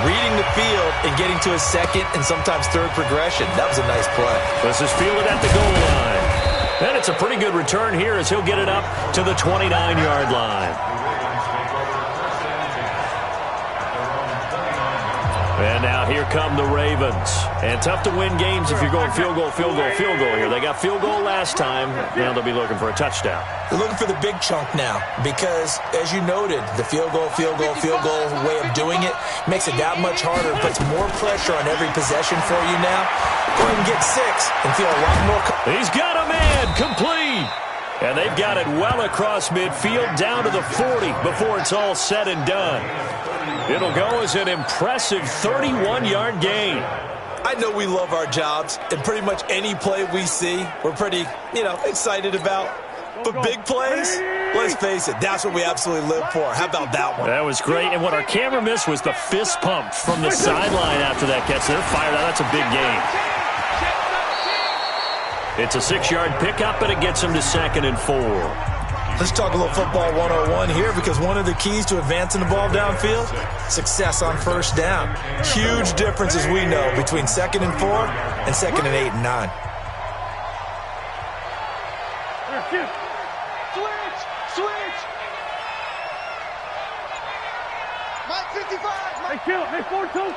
Speaker 3: reading the field and getting to his 2nd and sometimes 3rd progression. That was a nice play.
Speaker 2: This is fielded at the goal line. And it's a pretty good return here as he'll get it up to the 29-yard line. And now here come the Ravens. And tough to win games if you're going field goal here. They got field goal last time. Now they'll be looking for a touchdown.
Speaker 3: They're looking for the big chunk now because, as you noted, the field goal way of doing it makes it that much harder. It puts more pressure on every possession for you now. Go ahead and get 6 and feel a lot more.
Speaker 2: He's got a man complete. And they've got it well across midfield down to the 40 before it's all said and done. It'll go as an impressive 31-yard gain.
Speaker 3: I know we love our jobs, and pretty much any play we see, we're pretty, excited about. But big plays, let's face it, that's what we absolutely live for. How about that one?
Speaker 2: That was great, and what our camera missed was the fist pump from the sideline after that catch. They're fired out. That's a big gain. It's a 6-yard pickup, but it gets them to 2nd and 4.
Speaker 3: Let's talk a little football 101 here because one of the keys to advancing the ball downfield, success on 1st down. Huge difference, as we know, between 2nd and 4 and 2nd and 8 and 9.
Speaker 4: Switch! Mike 55! Mike kill! Hey, 4-2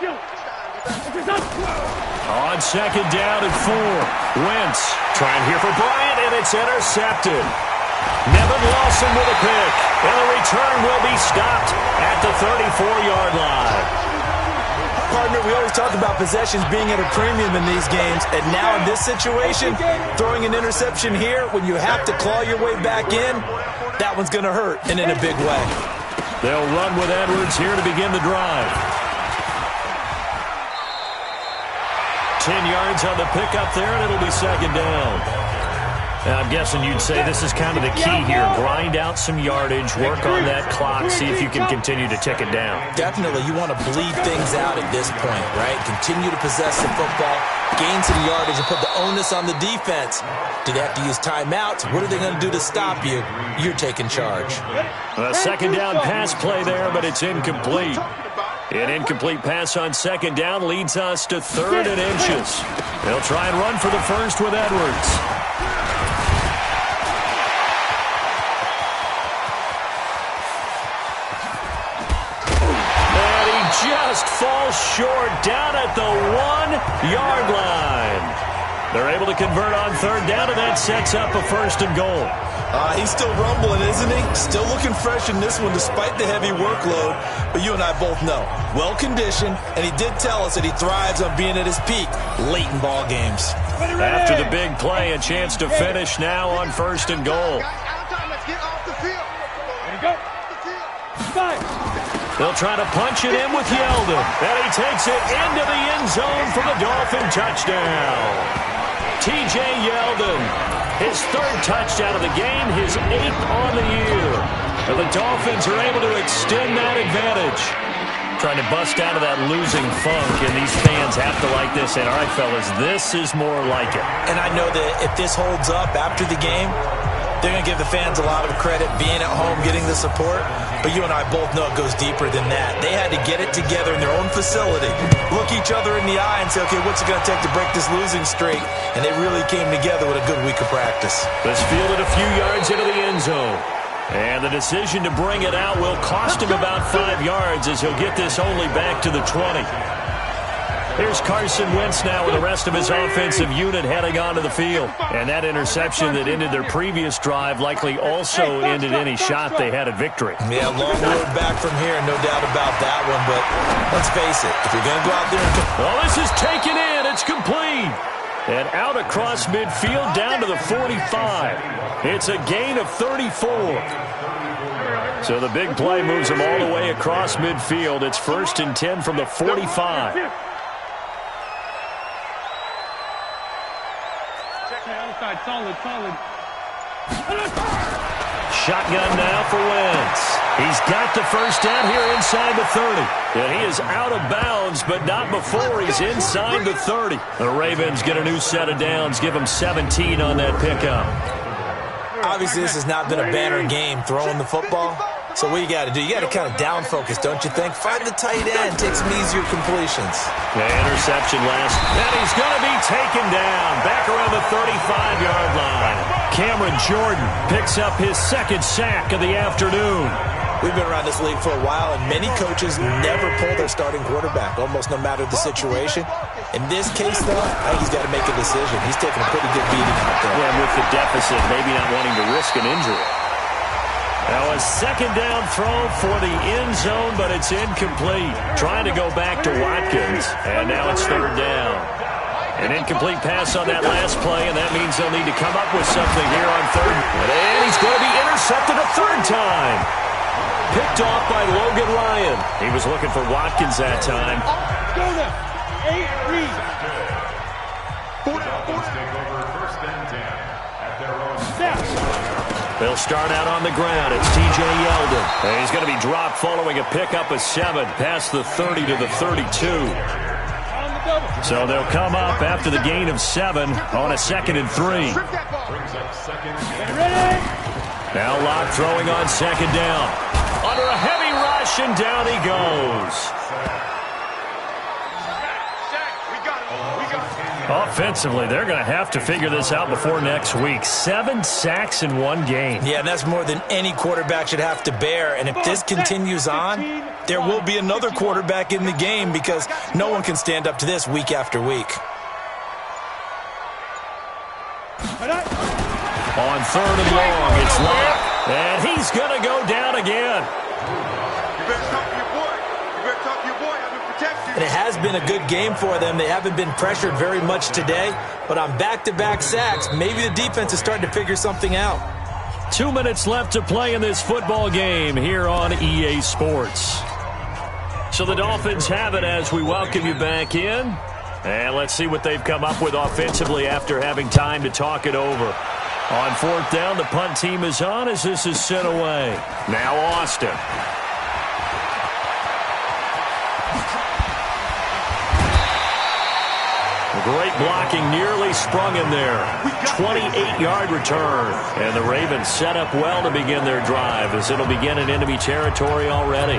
Speaker 2: On 2nd down and 4. Wentz trying here for Bryant, and it's intercepted. Nevin Lawson with a pick, and the return will be stopped at the 34-yard line.
Speaker 3: partner, we always talk about possessions being at a premium in these games, and now in this situation, throwing an interception here when you have to claw your way back in, that one's going to hurt, and in a big way.
Speaker 2: They'll run with Edwards here to begin the drive. 10 yards on the pickup there, and it'll be second down. Now, I'm guessing you'd say this is kind of the key here. Grind out some yardage, work on that clock, see if you can continue to tick it down.
Speaker 3: Definitely. You want to bleed things out at this point, right? Continue to possess the football, gain some yardage, and put the onus on the defense. Do they have to use timeouts? What are they going to do to stop you? You're taking charge.
Speaker 2: A second down pass play there, but it's incomplete. An incomplete pass on second down leads us to 3rd and inches. They'll try and run for the first with Edwards. Just falls short down at the 1-yard line. They're able to convert on 3rd down, and that sets up a 1st and goal.
Speaker 3: He's still rumbling, isn't he? Still looking fresh in this one despite the heavy workload. But you and I both know, well-conditioned, and he did tell us that he thrives on being at his peak late in ball games.
Speaker 2: After the big play, a chance to finish now on 1st and goal.
Speaker 4: Let's get off the field. There you go.
Speaker 2: They'll try to punch it in with Yeldon. And he takes it into the end zone for the Dolphin touchdown. T.J. Yeldon, his 3rd touchdown of the game, his 8th on the year. And the Dolphins are able to extend that advantage. Trying to bust out of that losing funk, and these fans have to like this. And all right, fellas, this is more like it.
Speaker 3: And I know that if this holds up after the game, they're going to give the fans a lot of credit being at home, getting the support. But you and I both know it goes deeper than that. They had to get it together in their own facility, look each other in the eye and say, okay, what's it going to take to break this losing streak? And they really came together with a good week of practice.
Speaker 2: Let's field it a few yards into the end zone. And the decision to bring it out will cost him about 5 yards as he'll get this only back to the 20. Here's Carson Wentz now with the rest of his offensive unit heading onto the field. And that interception that ended their previous drive likely also ended any shot they had at victory.
Speaker 3: Yeah, long road back from here, no doubt about that one. But let's face it, if you're going to go out there and...
Speaker 2: Well, this is taken in. It's complete. And out across midfield down to the 45. It's a gain of 34. So the big play moves them all the way across midfield. It's 1st and 10 from the 45.
Speaker 6: Solid.
Speaker 2: Shotgun now for Wentz. He's got the 1st down here inside the 30. And he is out of bounds, but not before he's inside the 30. The Ravens get a new set of downs, give them 17 on that pickup.
Speaker 3: Obviously, this has not been a banner game throwing the football. So what you got to do, you got to kind of down focus, don't you think? Find the tight end, take some easier completions.
Speaker 2: The interception last, and he's going to be taken down back around the 35-yard line. Cameron Jordan picks up his 2nd sack of the afternoon.
Speaker 3: We've been around this league for a while, and many coaches never pull their starting quarterback, almost no matter the situation. In this case, though, I think he's got to make a decision. He's taking a pretty good beating out there.
Speaker 2: And with the deficit, maybe not wanting to risk an injury. Now a 2nd down throw for the end zone, but it's incomplete. Trying to go back to Watkins, and now it's 3rd down. An incomplete pass on that last play, and that means they'll need to come up with something here on 3rd. And he's going to be intercepted a 3rd time. Picked off by Logan Ryan. He was looking for Watkins that time. They'll start out on the ground. It's T.J. Yeldon. And he's going to be dropped following a pickup of 7 past the 30 to the 32. So they'll come up after the gain of 7 on a 2nd and 3. Now Locke throwing on 2nd down. Under a heavy rush, and down he goes. Offensively, they're going to have to figure this out before next week. 7 sacks in 1 game.
Speaker 3: Yeah, and that's more than any quarterback should have to bear. And if this continues on, there will be another quarterback in the game because no one can stand up to this week after week.
Speaker 2: On 3rd and long, it's Locke. And he's going to go down again.
Speaker 4: You better talk to your boy. You better talk to your boy. I've been protecting you.
Speaker 3: and it has been a good game for them. They haven't been pressured very much today, but on back-to-back sacks, maybe the defense is starting to figure something out.
Speaker 2: 2 minutes left to play in this football game here on EA Sports. So the Dolphins have it as we welcome you back in. And let's see what they've come up with offensively after having time to talk it over. On fourth down, the punt team is on as this is sent away. Now Austin. Great blocking, nearly sprung in there. 28-yard return. And the Ravens set up well to begin their drive as it'll begin in enemy territory already.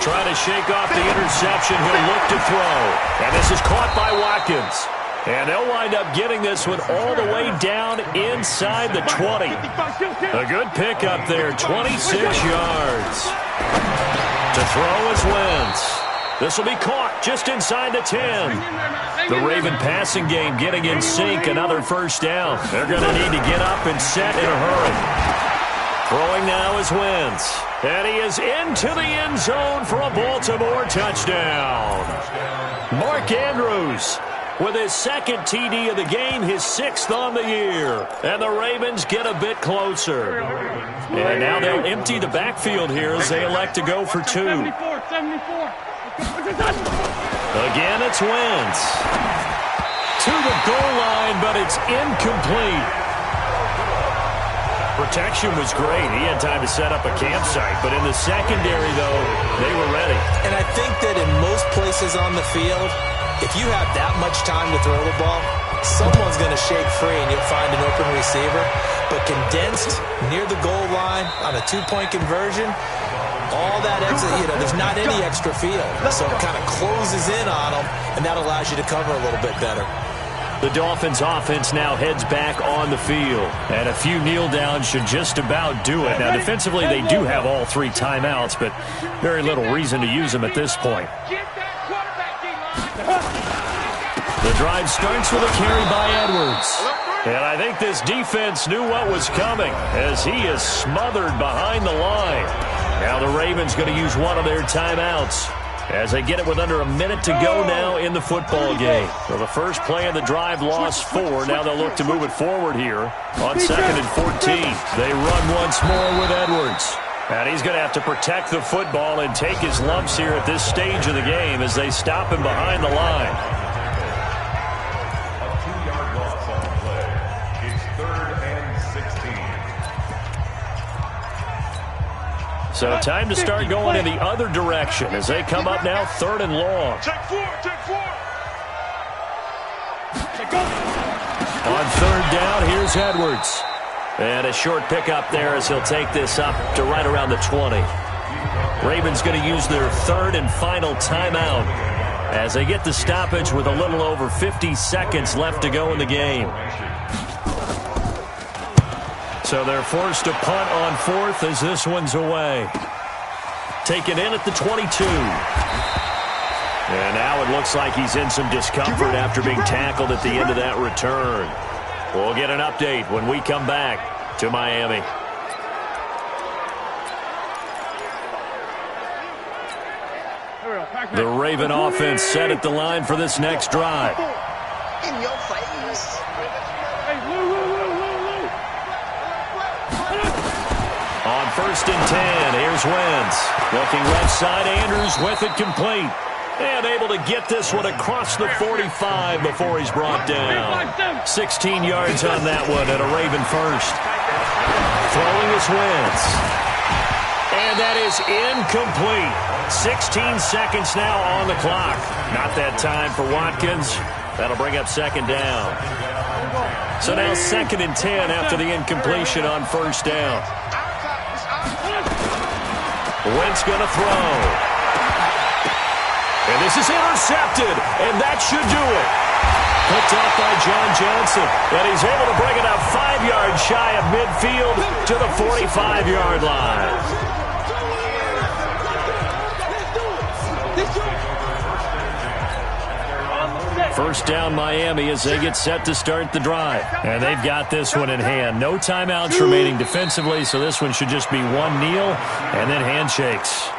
Speaker 2: Trying to shake off the interception. He'll look to throw. And this is caught by Watkins. And they'll wind up getting this one all the way down inside the 20. A good pickup there, 26 yards. To throw is Wentz. This will be caught just inside the 10. The Raven passing game getting in sync, another first down. They're going to need to get up and set in a hurry. Throwing now is Wentz. And he is into the end zone for a Baltimore touchdown. Mark Andrews with his second TD of the game, his sixth on the year. And the Ravens get a bit closer. And now they'll empty the backfield here as they elect to go for two. Again, it's Wentz. To the goal line, but it's incomplete. Protection was great. He had time to set up a campsite. But in the secondary, though, they were ready.
Speaker 3: And I think that in most places on the field, if you have that much time to throw the ball, someone's going to shake free and you'll find an open receiver. But condensed near the goal line on a two-point conversion, all that extra, there's not any extra field. So it kind of closes in on them, and that allows you to cover a little bit better.
Speaker 2: The Dolphins offense now heads back on the field. And a few kneel downs should just about do it. Now, defensively, they do have all three timeouts, but very little reason to use them at this point. The drive starts with a carry by Edwards. And I think this defense knew what was coming as he is smothered behind the line. Now the Ravens going to use one of their timeouts as they get it with under a minute to go now in the football game. So the first play of the drive lost 4. Now they'll look to move it forward here on 2nd and 14. They run once more with Edwards. And he's going to have to protect the football and take his lumps here at this stage of the game as they stop him behind the line.
Speaker 5: A 2-yard loss on the play. It's 3rd and 16.
Speaker 2: So time to start going in the other direction as they come up now 3rd and long.
Speaker 4: Take 4, take 4.
Speaker 2: On 3rd down, here's Edwards. And a short pickup there as he'll take this up to right around the 20. Ravens going to use their 3rd and final timeout as they get the stoppage with a little over 50 seconds left to go in the game. So they're forced to punt on 4th as this one's away. Taken in at the 22. And now it looks like he's in some discomfort after being tackled at the end of that return. We'll get an update when we come back to Miami. The Raven offense set at the line for this next drive.
Speaker 4: In your face.
Speaker 2: On 1st and 10, here's Wentz. Looking left side, Andrews with it complete. And able to get this one across the 45 before he's brought down. 16 yards on that one and a Raven first. Throwing is Wentz. And that is incomplete. 16 seconds now on the clock. Not that time for Watkins. That'll bring up 2nd down. So now 2nd and 10 after the incompletion on 1st down. Wentz going to throw. And this is intercepted, and that should do it. Picked off by John Johnson, and he's able to bring it up 5 yards shy of midfield to the 45-yard line. First down Miami as they get set to start the drive. And they've got this one in hand. No timeouts remaining defensively, so this one should just be one kneel and then handshakes.